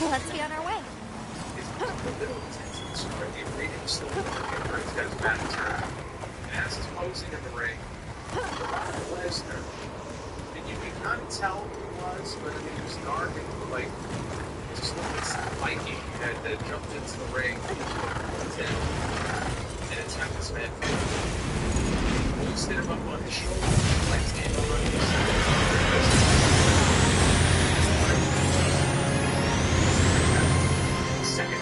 Let's be on our way. It's a little intense. Reading the story, Bert's got his back turned, and as he's posing in the ring, Lesnar. And you could kind of tell who it was, but I mean, it was dark and like, just looked like some Viking that jumped into the ring and attacked this man. Hoisted him up on his shoulder, legs came over on his second.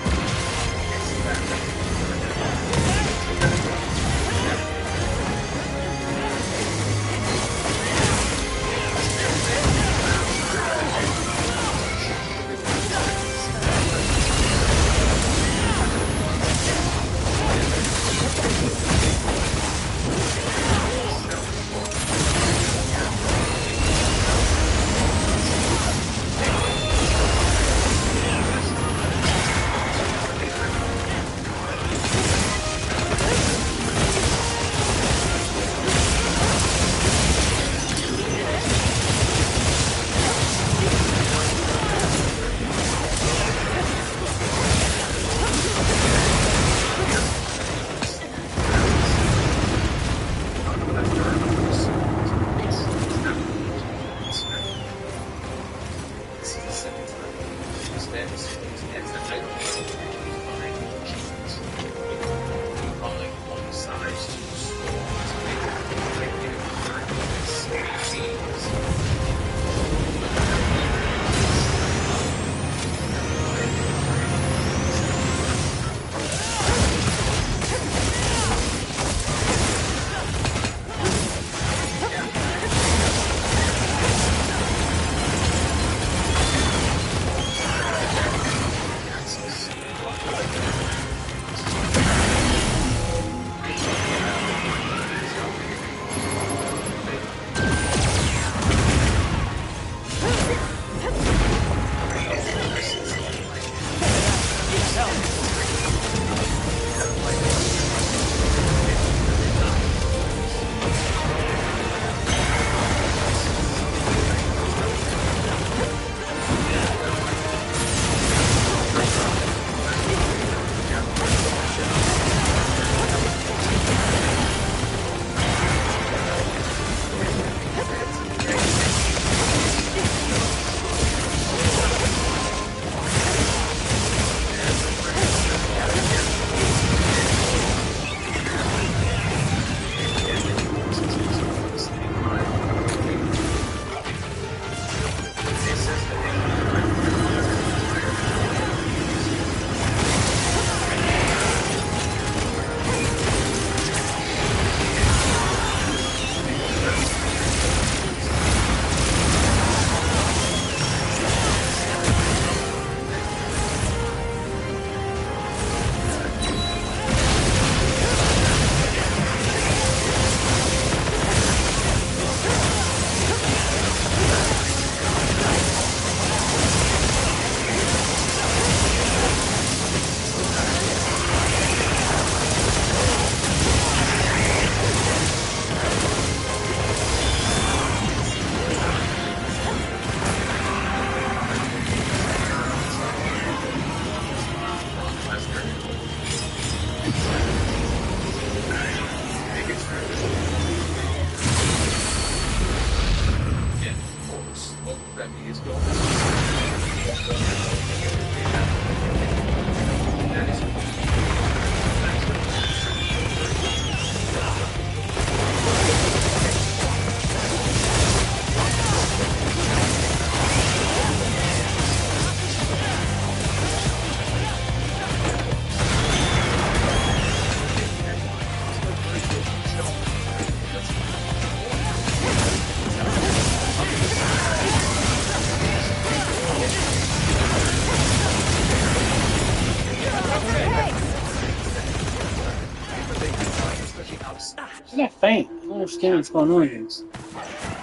I'm not faint. I don't understand what's going on here.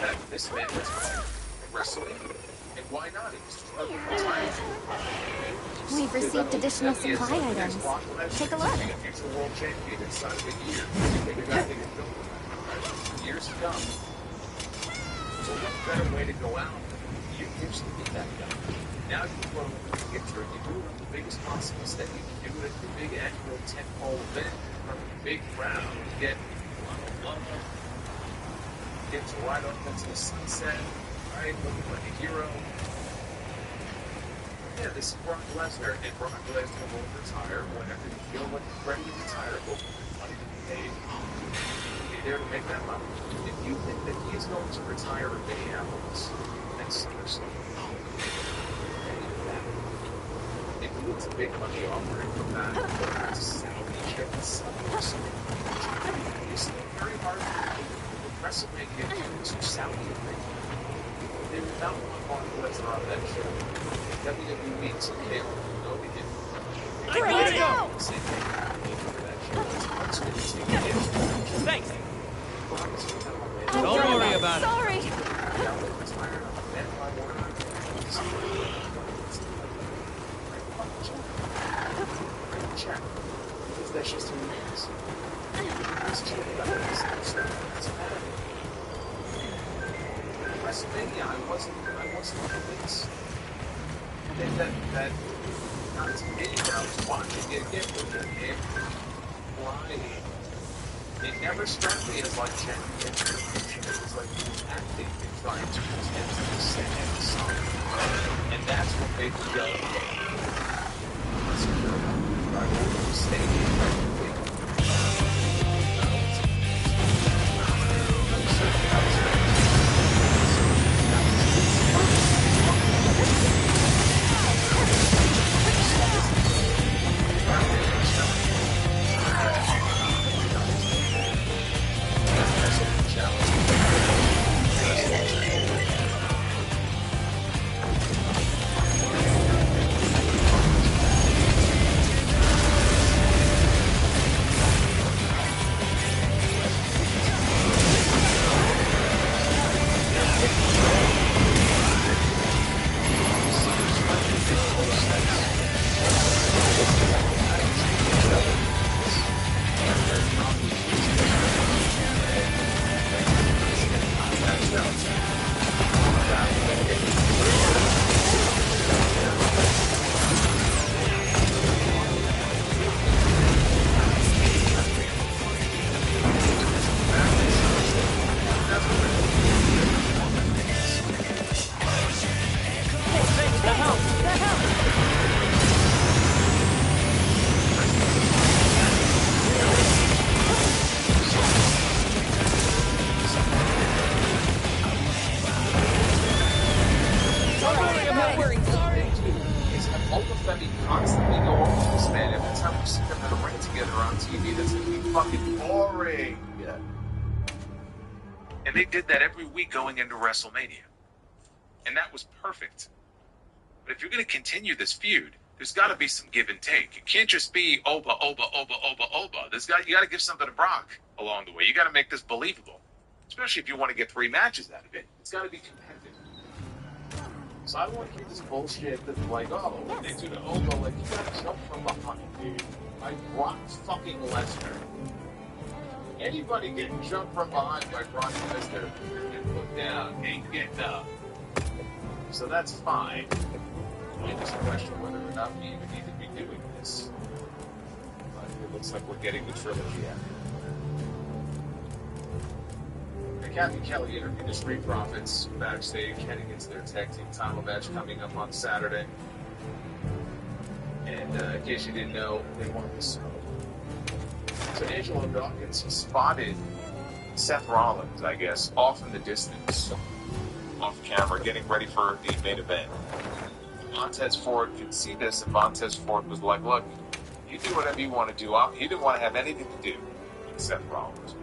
That this man was wrestling, and why not? He was struggling with time. We've received additional supply items. Take a look. He's the world champion inside of a year. Years to come. So what better way to go out? You used to be that guy. Now you throw in the picture, you do it on the biggest possible stage. You do it at the big annual tentpole event from the big crowd. You get love, get to ride off into the sunset, right? Looking like a hero. Yeah, this is Brock Lesnar, and Brock Lesnar will retire whenever you feel like he's ready to retire. But money to be paid. Be there to make that money. If you think that he is going to retire in Minneapolis next SummerSlam, if it's a big money offering from that, to salvage it, it's very hard to WrestleMania to salvage it. They would not want Brock Lesnar on that show. WWE TKO, no, they didn't. Let's go! Thanks. Oh, Don't worry about it. sorry. That's just who he is. WrestleMania, I wasn't convinced. That not to me, when I was watching it again with the name Friday, it never struck me as like genuine contribution. It was like he was acting and trying to pretend to be sad something. And that's what made me go, I will stay constantly go over this man. Every time we see them in a ring together on TV, that's gonna be fucking boring. Yeah. And they did that every week going into WrestleMania. And that was perfect. But if you're gonna continue this feud, there's gotta be some give and take. It can't just be Oba. You gotta give something to Brock along the way. You gotta make this believable. Especially if you want to get 3 matches out of it. It's gotta be competitive. So I don't want to hear this bullshit that's like, oh, when they do the Oba, like, you gotta jump from behind, dude. Like, Brock fucking Lesnar. Anybody getting jumped from behind by Brock Lesnar and put down ain't getting up. So that's fine. I just question whether or not we even need to be doing this. But it looks like we're getting the trilogy out. Kathy Kelly interviewed the Street Profits backstage heading into their tag team title match coming up on Saturday. And in case you didn't know, they won this. So Angelo Dawkins spotted Seth Rollins, I guess, off in the distance, off camera, getting ready for the main event. Montez Ford could see this, and Montez Ford was like, look, you do whatever you want to do. He didn't want to have anything to do with Seth Rollins.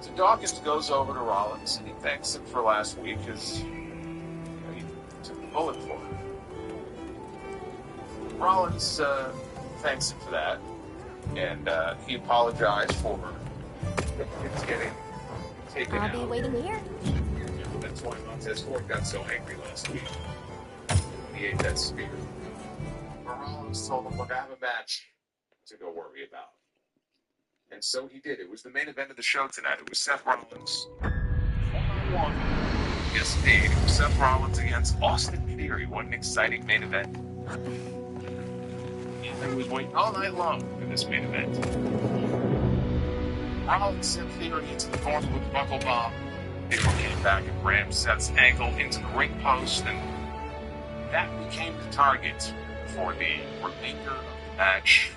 So Dawkins goes over to Rollins, and he thanks him for last week because he took the bullet for him. Rollins thanks him for that, and he apologized for it's getting taken out. I'll be waiting here. That's why Montez Ford got so angry last week. He ate that spear. But Rollins told him, look, I have a match to go worry about. And so he did. It was the main event of the show tonight. It was Seth Rollins 1-on-1 Yes, indeed. Seth Rollins against Austin Theory. What an exciting main event. I was waiting all night long for this main event. Rollins sent Theory into the corner with the buckle bomb. Theory came back and rammed Seth's ankle into the ring post, and that became the target for the remainder of the match,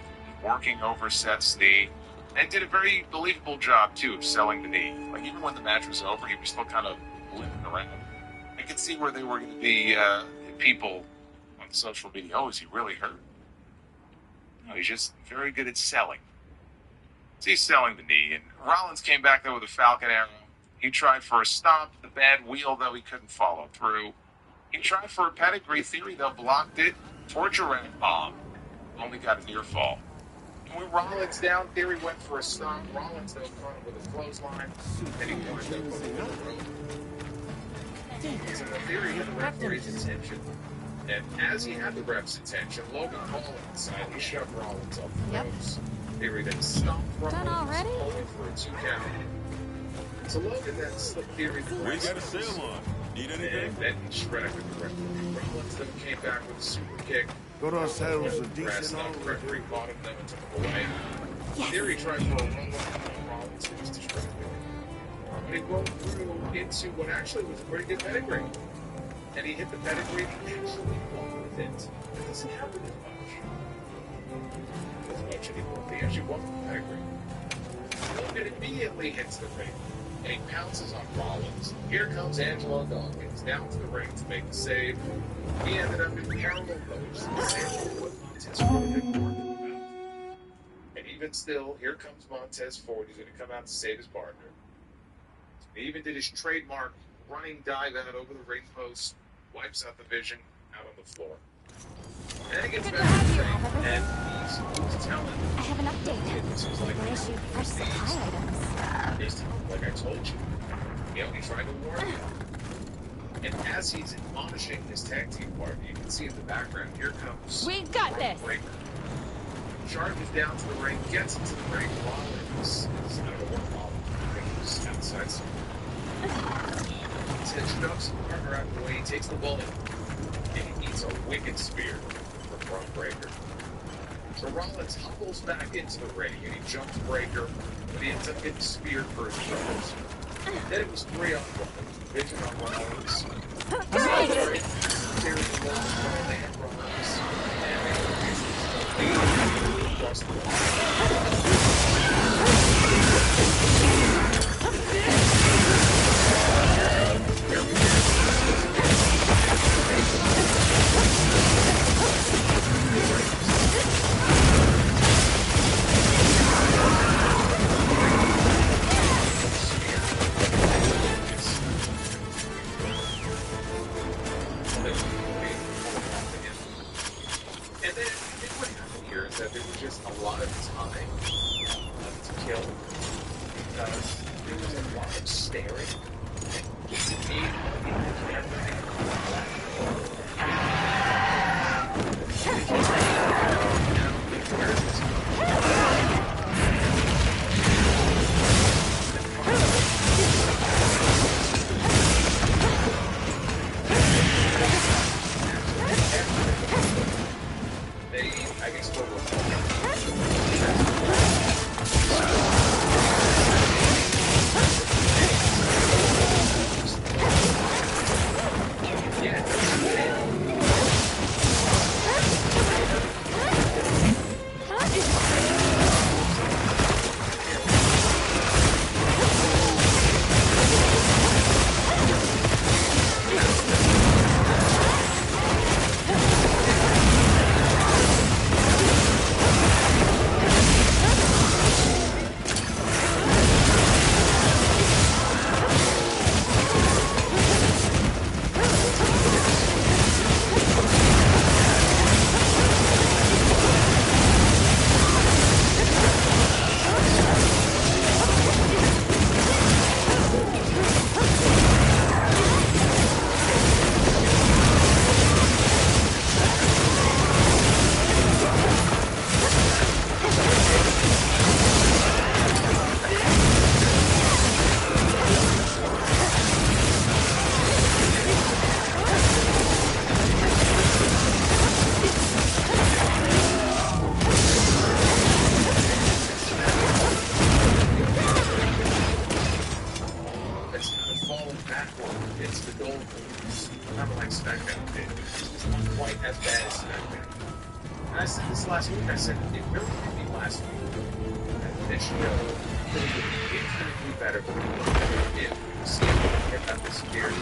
working over Seth's knee, and did a very believable job, too, of selling the knee. Like, even when the match was over, he was still kind of limping around. I could see where there were going to be people on social media, oh, is he really hurt? No, he's just very good at selling. So he's selling the knee, and Rollins came back there with a Falcon Arrow. He tried for a stomp, the bad wheel, though he couldn't follow through. He tried for a pedigree. Theory, though, blocked it for a giraffe bomb. Only got a near fall. And when Rollins down, Theory went for a stomp. Rollins, though, caught him with a clothesline, and he wound up on the middle rope. So the Theory had the referee's attention. And as he had the ref's attention, Logan Paul inside, he shoved Rollins off the ropes. Theory then stomped Rollins, pulling for a 2 count. So Logan then slipped Theory the We got a sale on. Need anything? and then he distracted the referee. Rollins then came back with a super kick. Got ourselves a Grass decent knocked the old referee caught him, then took him away. Yes. Theory tried for a run on Rollins, who was distracted. They rolled through into what actually was a pretty good pedigree. And he hit the pedigree and he actually won with it. It doesn't happen as much anymore. He actually won with the pedigree. Logan immediately hits the ring. And he pounces on Rollins. Here comes Angelo Dawkins down to the ring to make the save. He ended up in parallel moves. Angelo Montez really didn't work in the mouth. And even still, here comes Montez Ford. He's going to come out to save his partner. He even did his trademark running dive out over the ring post, wipes out the vision out on the floor. And then he gets Good back to have to the you, ring, Oliver. and he's telling I have an update. this is like We issued fresh supply items. He's telling him, like I told you. You know, he tried to warn you. And as he's admonishing his tag team partner, you can see in the background, here comes We've got this. Breaker. Charges down to the ring, gets into the ring. Rollins is, I don't know what Rollins, I think he's outside somewhere. He shoves the partner out of the way, he takes the bullet, and he eats a wicked spear from Braun Breaker. So Rollins hobbles back into the ring, and he jumps Breaker, but he ends up getting speared for his troubles. Then it was 3 on 1, Vision on Rollins. Theory and Rollins, and they across the wall. And then I think what happened here is that there was just a lot of time to kill because there was a lot of staring. And me, I guess what yeah, quite as bad as SmackDown. And I said this last week. I said it really hit me last week. And this show could have been infinitely better if Steve had not disappeared.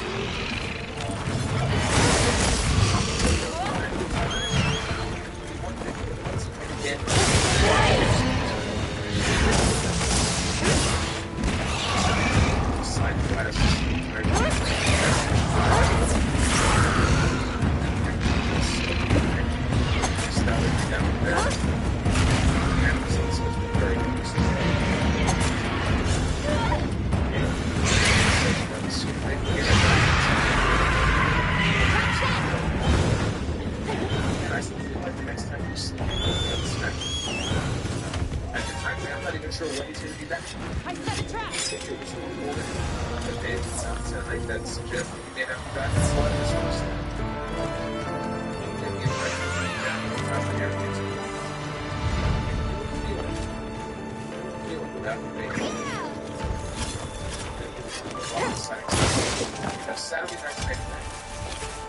Saturday Night Dynamite,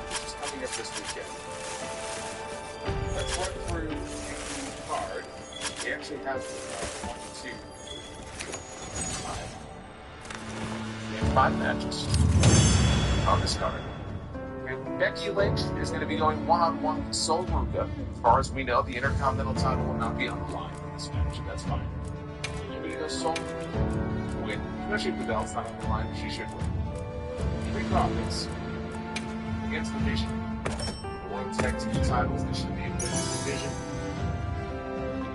which is coming up this weekend. Let's run through the card. We actually have 5 matches on this card. And Becky Lynch is going to be going one-on-one with Sol Ruca. As far as we know, the Intercontinental title will not be on the line in this match. That's fine. We know Sol will win, especially if the belt's not on the line. She should win. 3 Profits against the Vision. The World Tag Team titles, they should be in the division.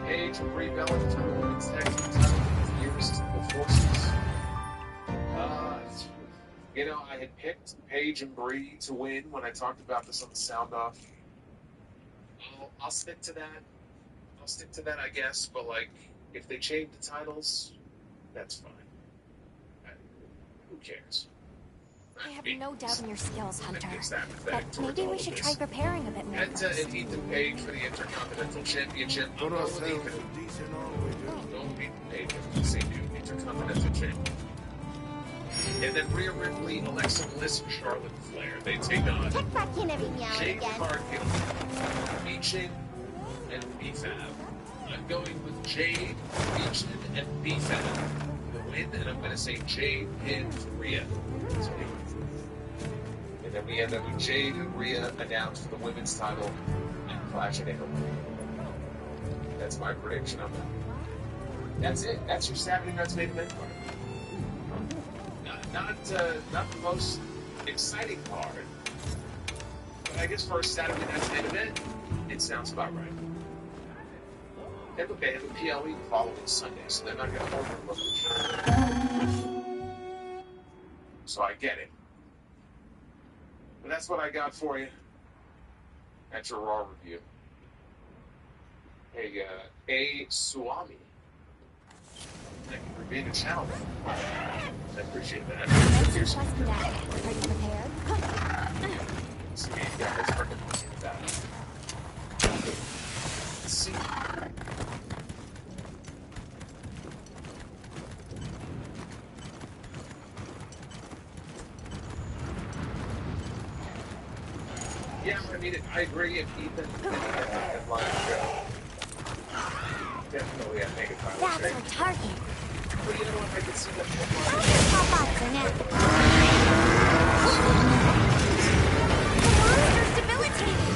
Paige and Brie Bella for the Women's Tag Team title against the Irresistible Forces. You know, I had picked Paige and Brie to win when I talked about this on the Sound Off. I'll stick to that. I'll stick to that, I guess. But, like, if they change the titles, that's fine. Who cares? I have no doubt in your skills, Hunter. But maybe we should try preparing a bit more. And Ethan Page for the Intercontinental Championship. Good Don't ourselves beat a decent always. Page if you say new Intercontinental Champion. And then Rhea Ripley, Alexa Bliss, and Charlotte Flair. They take on Check back in every now and Jade again. Cargill, Meechin, and B-Fab. I'm going with Jade, Meechin, and B-Fab for the win, and I'm going to say Jade pinned Rhea. And then we end up with Jade and Rhea announced for the women's title and Clash at Italy. That's my prediction on that. That's it. That's your Saturday Night's main event card. Not the most exciting card, but I guess for a Saturday Night's main event, it sounds about right. And look, they have a PLE the following Sunday, so they're not going to overlook the show. So I get it. But that's what I got for you. That's your Raw review. Hey, A. Swami. Thank you for being a channel. I appreciate that. Let's trust me, Dad. Are you prepared? See, you guys are looking at that. Let's see. Yeah, I mean, I agree. If Ethan didn't get the headline show, definitely I'd make a final That's change. our target. But you know what? I can see that headline. Pop up for now. The monster's debilitated.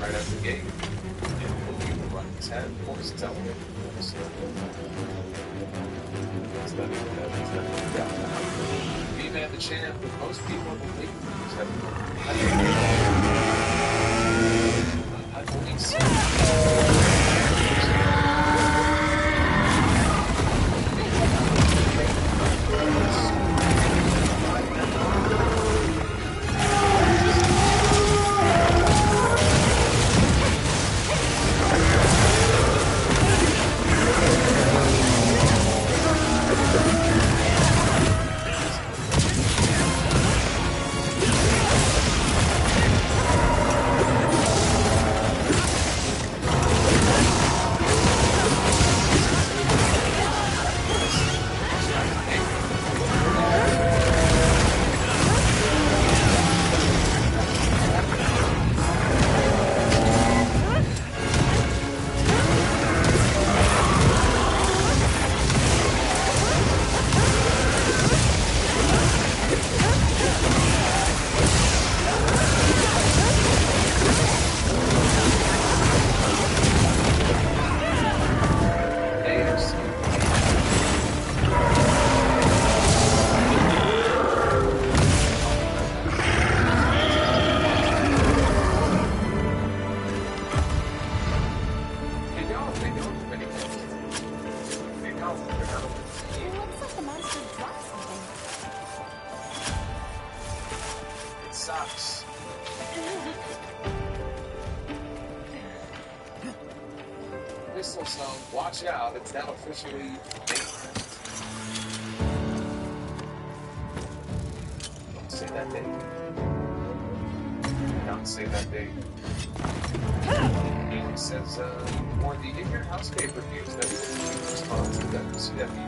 right out the gate. And Louis will run his head, of course, tell him. So, that's not even that. B-Man the champ, but most people in the league have I believe so. Sucks. Whistle Zone, watch out, it's now officially maintenance. Don't say that date. Don't say that date. He says, for the in-your house pay-per-views that will respond to WCW.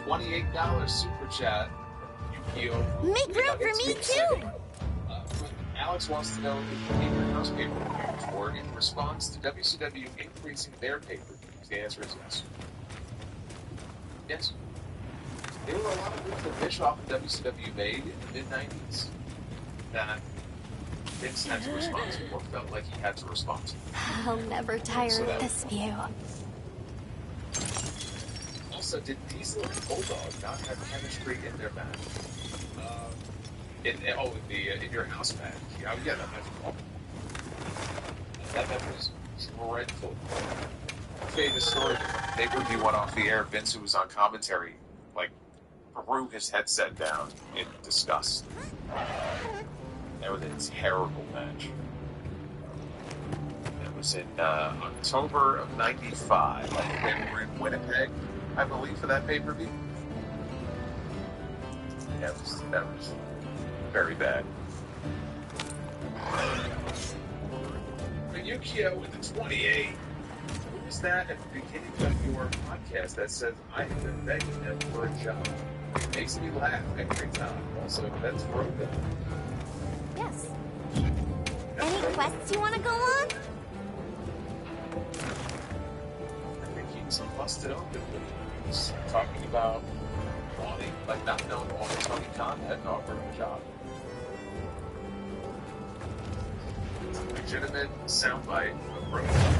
$28 super chat. Make room for me too. Alex wants to know if the in-your house pay-per-views were in response to WCW increasing their pay-per-views. The answer is yes. Yes. There were a lot of moves that Bischoff and WCW made in the mid-90s that Vince had to respond to, or felt like he had to respond to. I'll never tire of this view. Also, did Diesel and Bulldog not have chemistry in their match? In your house match. Yeah, that match was awful. That match was dreadful. I'll tell you the story. They review went off the air. Vince, who was on commentary, threw his headset down in disgust. That was a terrible match. It was in October of '95. They were in Winnipeg, I believe, for that pay-per-view. That was very bad. Yukio with the 28. Who was that at the beginning of your podcast that says, I have been begging them for a job? It makes me laugh every time. Also, that's Rogan. Yes. Any quests you want to go on? I think he was busted open. He was talking about wanting, not knowing why Tony Khan hadn't offered him a job. It's a legitimate soundbite of Rogan.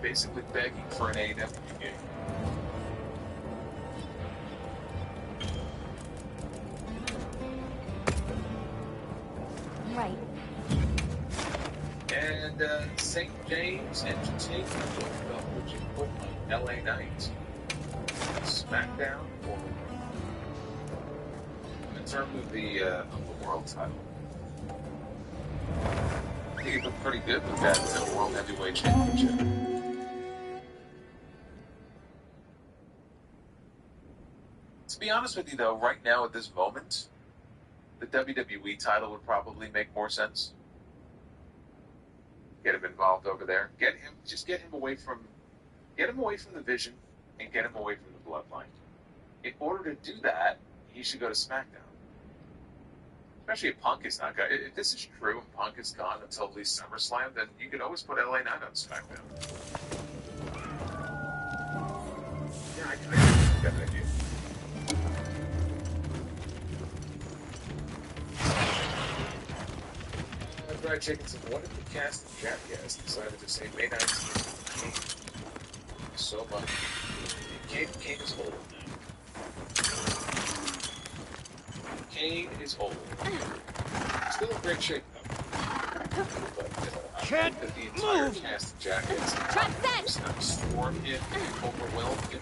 Basically begging for an AEW gig. Right. And St. James Entertainment which you put on LA Knight. SmackDown, or in terms of the world title. I think it looked pretty good with that World Heavyweight Championship. be honest with you, though, right now at this moment, the WWE title would probably make more sense. Get him involved over there. Get him away from the Vision and get him away from the Bloodline. In order to do that, he should go to SmackDown. Especially if Punk is not going. If this is true and Punk is gone until at least SummerSlam, then you could always put LA Knight on SmackDown. Yeah, I think that's an idea. Brad Jacobson, what if the cast of Jackass decided to say May 19th? So much. Kane is old now. Kane is old. Still in great shape, though. But, I think that the entire cast of Jackass is not swarm him, overwhelm him.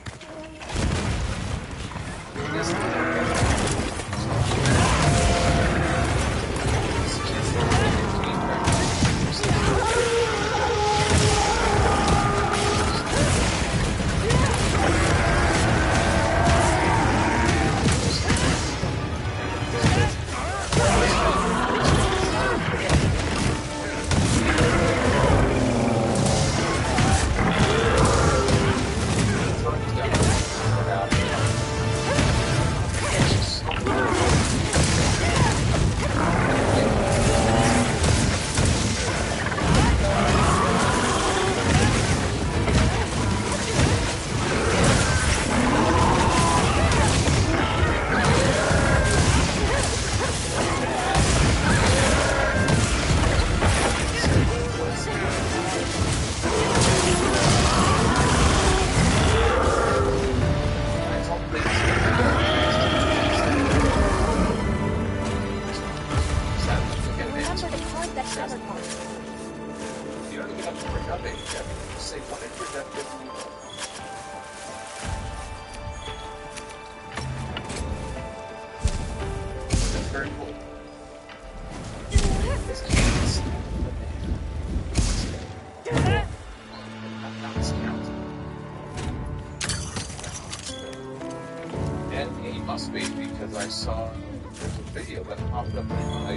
Must be because I saw there's a video that popped up in my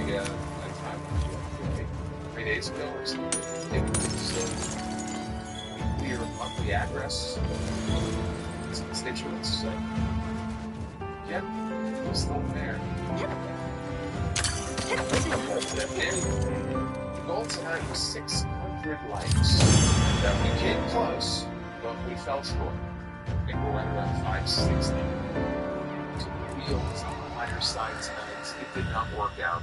timeline 3 days ago or something. It was weekly or monthly address of his constituents. So, yeah, he's still there. The goal tonight was 600 likes. That we came close, but we fell short. I think we're right around 560. Was on the higher side tonight. It did not work out.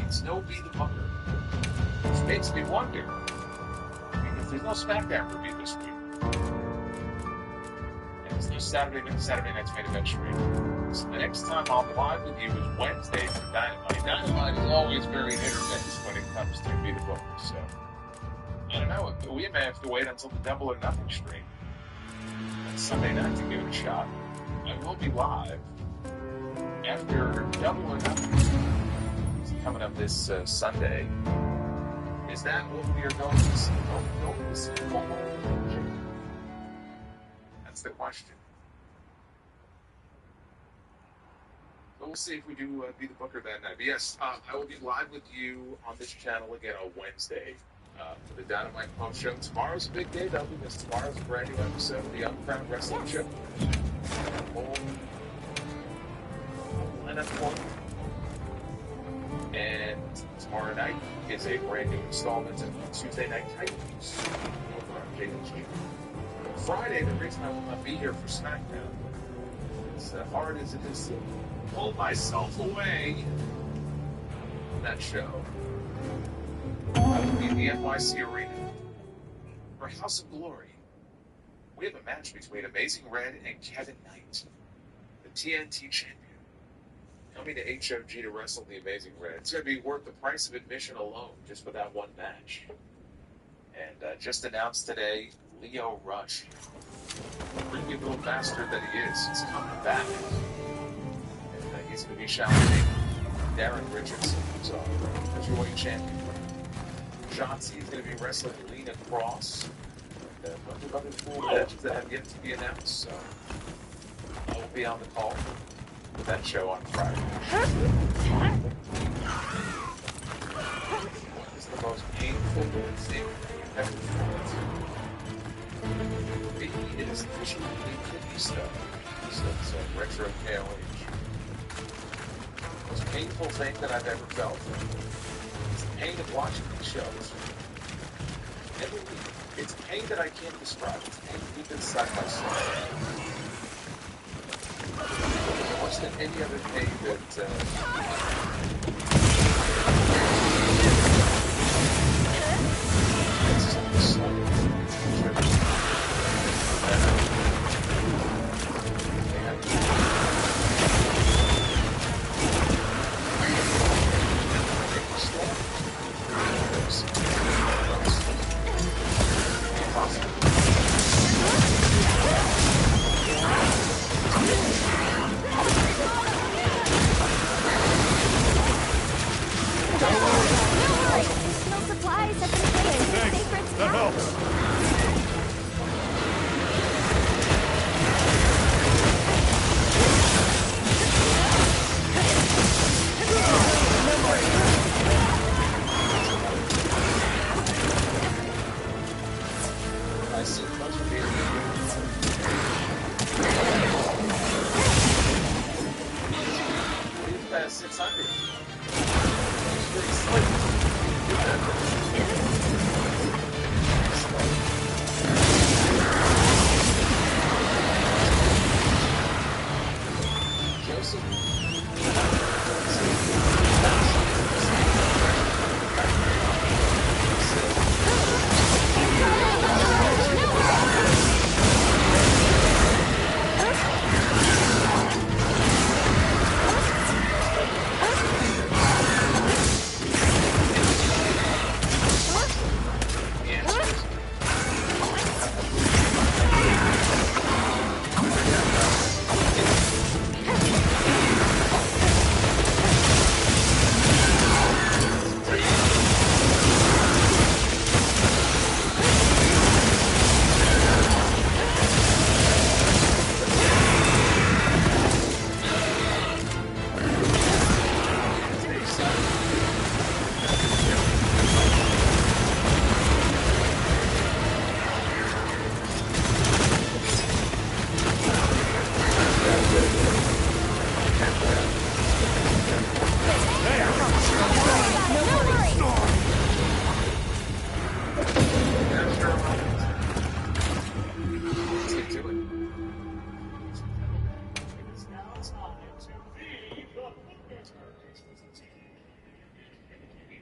It's no Be the Booker. Which makes me wonder, because there's no SmackDown review this week. And there's no Saturday night's main event stream. So the next time I'll be live with you is Wednesday for Dynamite. Dynamite is always very hit or miss when it comes to Be the Booker. So, I don't know. We may have to wait until the Double or Nothing stream on Sunday night to give it a shot. I will be live after Double or Nothing. It's coming up this Sunday. Is that what we are going to see? Going to see That's the question. But we'll see if we do Be the Booker that night. But yes, I will be live with you on this channel again on Wednesday for the Dynamite Post Show. Tomorrow's a big day, though, because tomorrow's a brand new episode of the Uncrowned Wrestling Show. And tomorrow night is a brand new installment of Tuesday Night Titans over on JHG. Friday, the reason I will not be here for SmackDown, as hard as it is to pull myself away from that show, I will be in the NYC Arena for House of Glory. We have a match between Amazing Red and Kevin Knight, the TNT champion, coming to HOG to wrestle the Amazing Red. It's going to be worth the price of admission alone, just for that one match. And just announced today, Leo Rush, creepy little bastard that he is coming back. And he's going to be challenging Darren Richardson, who's our Cruiserweight champion. Shotzi is going to be wrestling Lena Cross. A bunch of other cool matches that have yet to be announced. So, I will be on the call for that show on Friday. What is the most painful thing you've ever felt? It is the kidney stuff. It's a retro KOH. The most painful thing that I've ever felt is the pain of watching these shows. Every week. It's pain that I can't describe. It's pain deep inside my soul. Worse than any other pain that it's so Additional supplies have been put in the sacred That helps. I see much of it. He's past 600. He's pretty slick.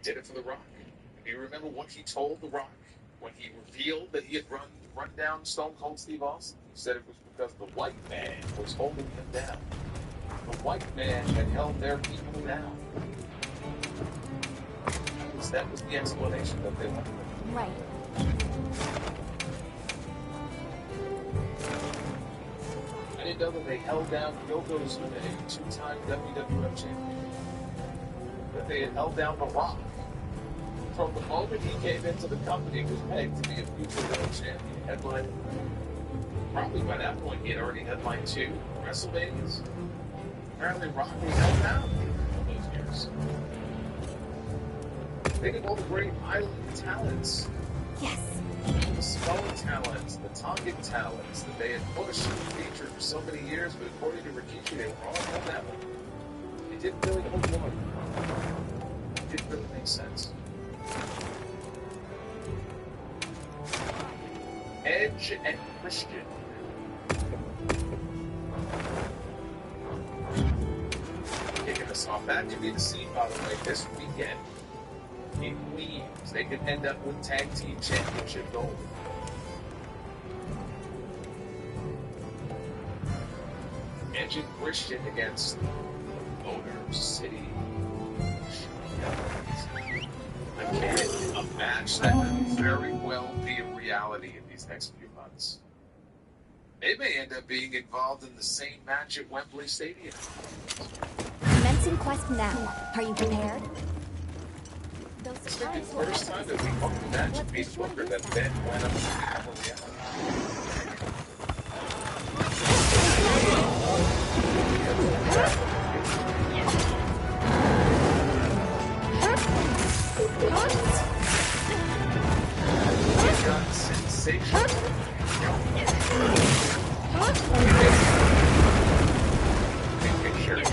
Did it for The Rock. Do you remember what he told The Rock when he revealed that he had run down Stone Cold Steve Austin? He said it was because the white man was holding him down. The white man had held their people down. That was the explanation that they went with. Right. I didn't know that they held down Yokozuna, a two-time WWF champion. That they had held down The Rock. From the moment he came into the company, was pegged to be a future world champion. Headline. Probably by that point, he had already headlined 2 WrestleManias. Apparently, Rock was held down all those years. Think of all the great island talents. Yes. The Samoan talents, the Tongan talents that they had pushed and featured for so many years, but according to Rikishi, they were all held down. It didn't really hold water. It didn't really make sense. Edge and Christian. Kicking us off. That could be the scene, by the way, this weekend in Queens. They could end up with Tag Team Championship gold. Edge and Christian against Motor City. Again, a match that could very well be a reality in these next few months. They may end up being involved in the same match at Wembley Stadium. Commencing quest now. Are you prepared? Those It's the supplies will first time that we booked a match at Beast Booker that then went up to the top of the hour. You've got sensation. Big picture.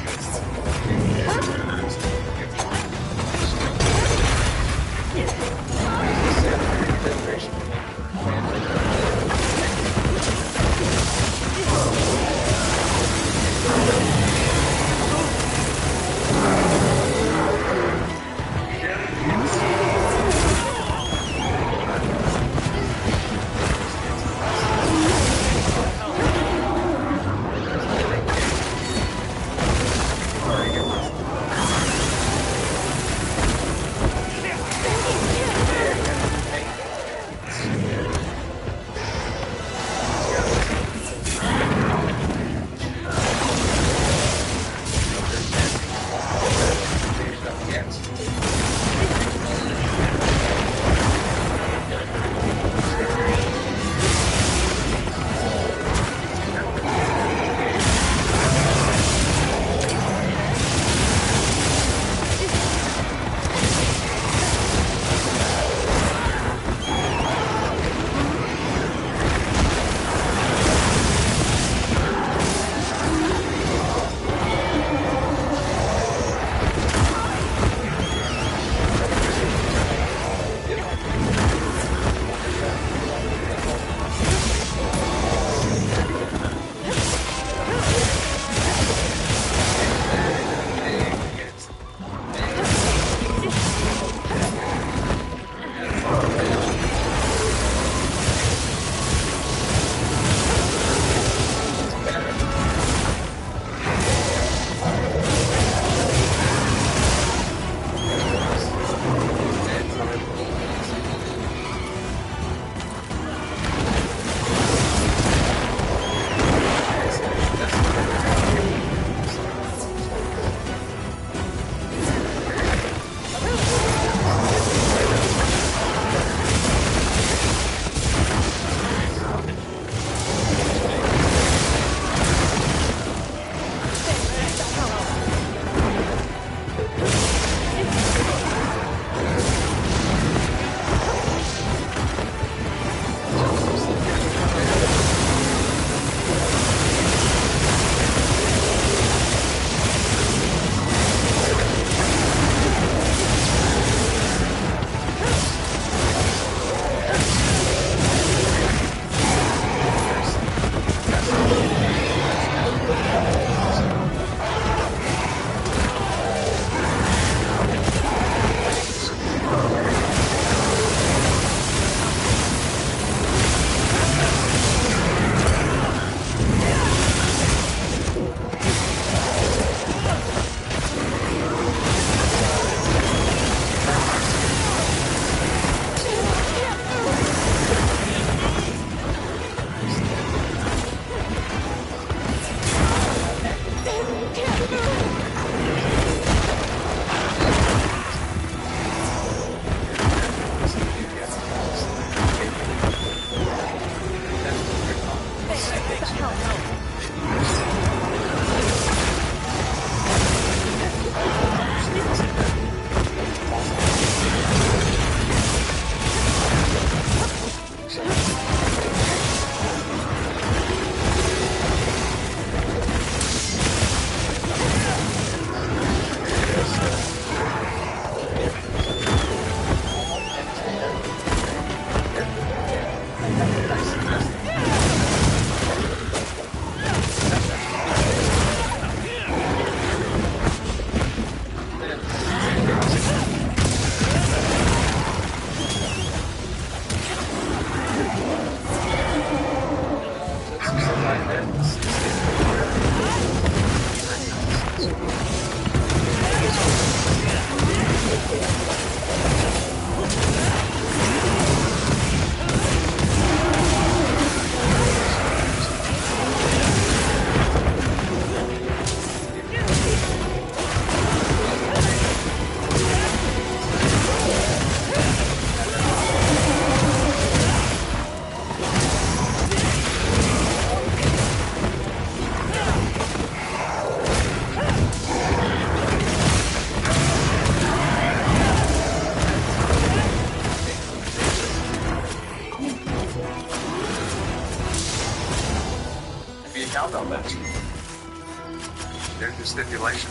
stipulation.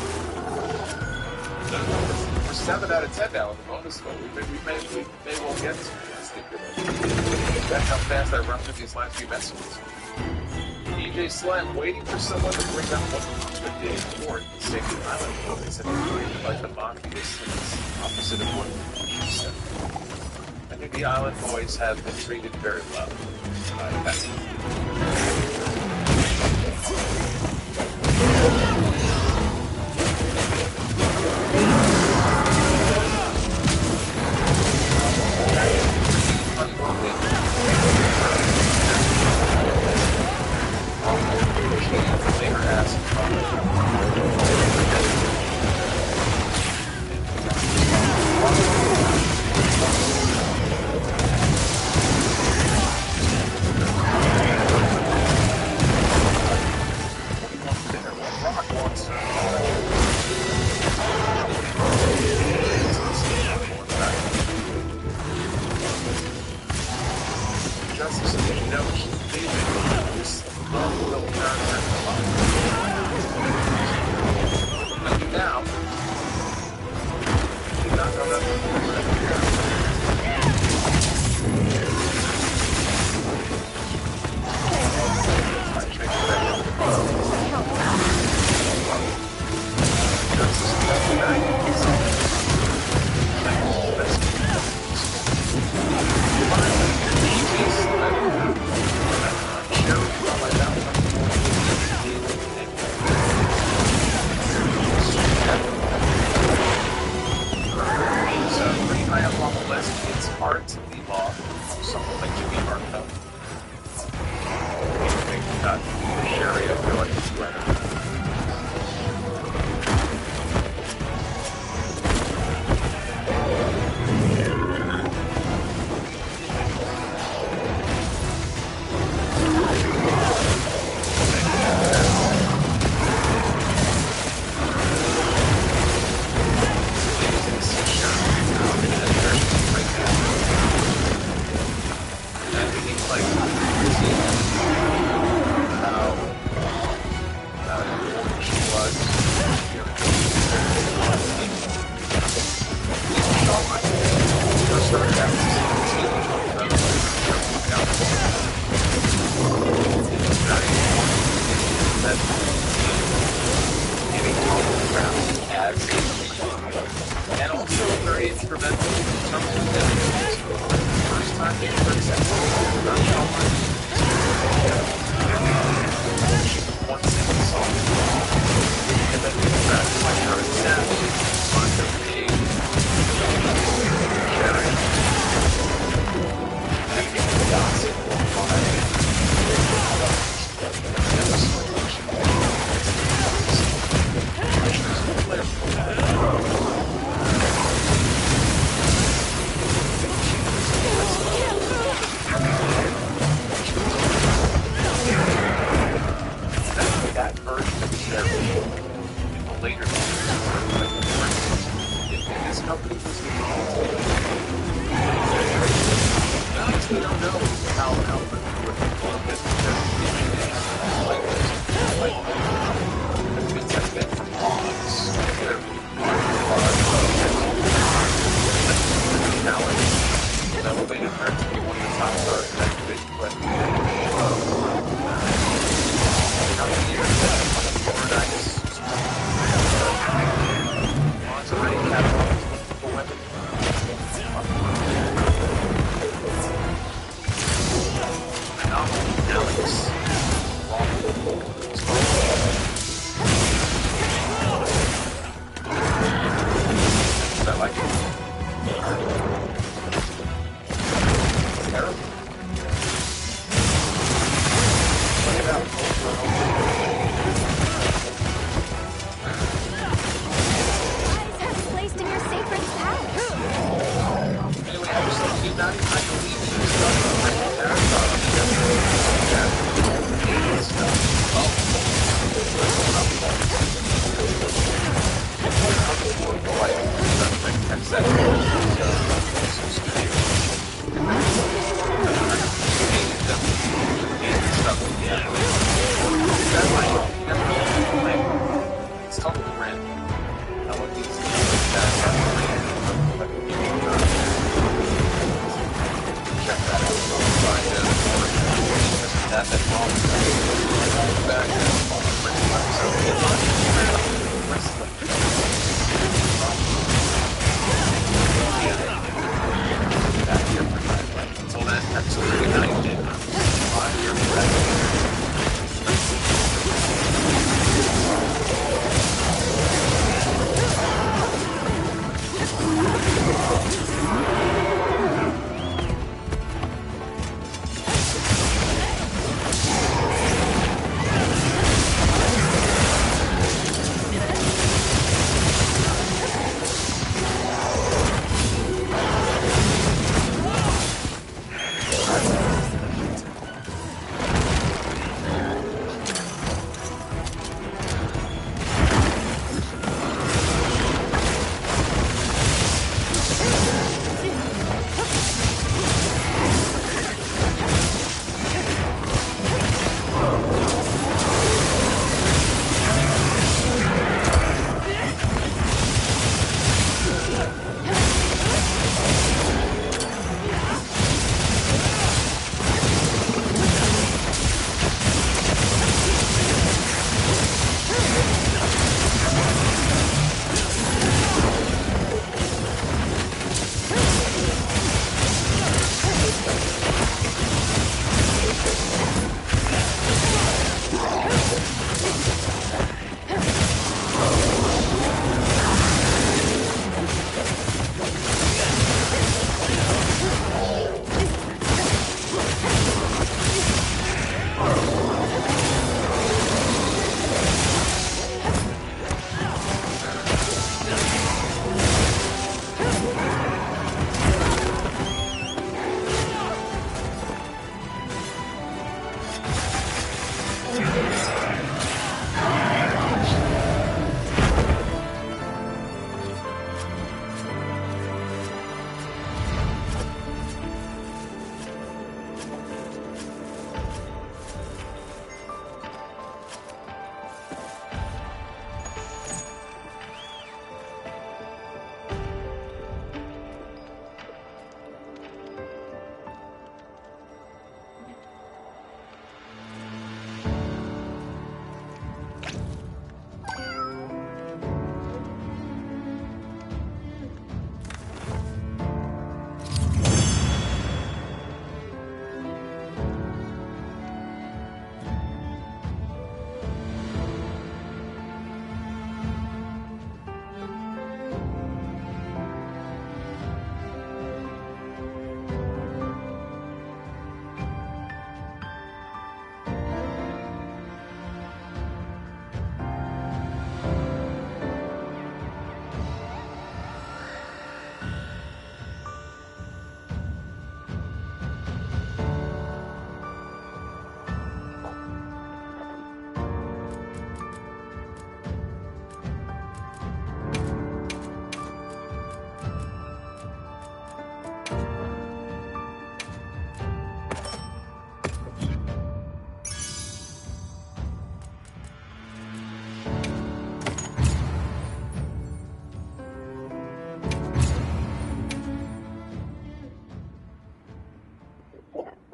We're 7 out of 10 now in the bonus vote. We may well get to that stipulation. That's how fast I run through these last few messages. EJ Slam waiting for someone to bring up what the day before the Sacred Island movies have been treated like the Mafia since opposite of what you said. I think the Island Boys have been treated very well.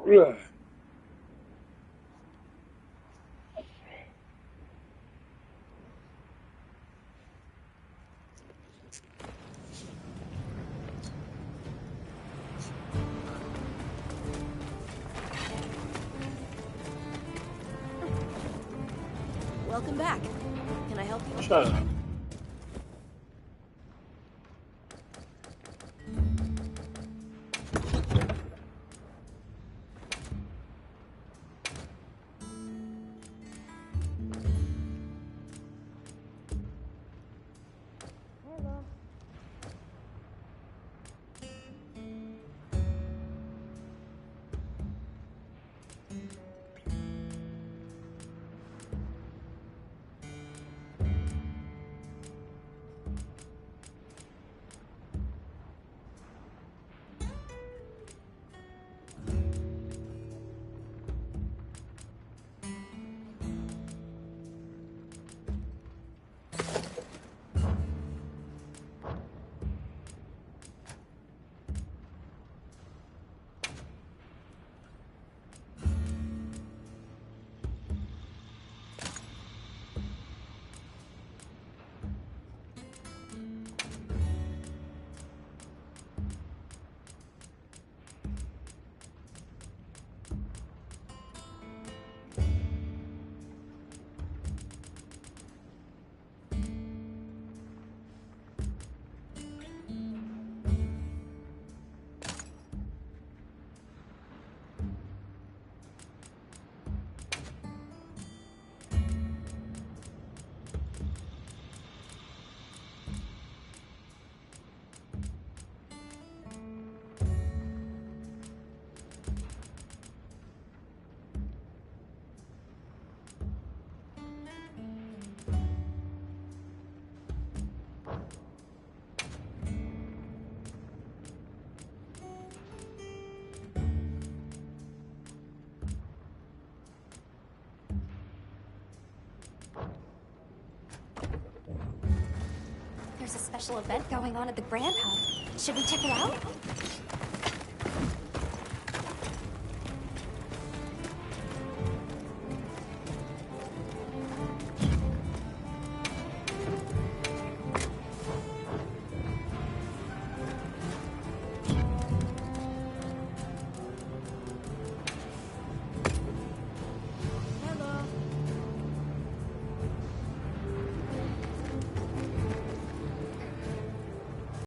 Yeah. Welcome back. Can I help you? Shut up. There's a special event going on at the Grand Hub. Should we check it out?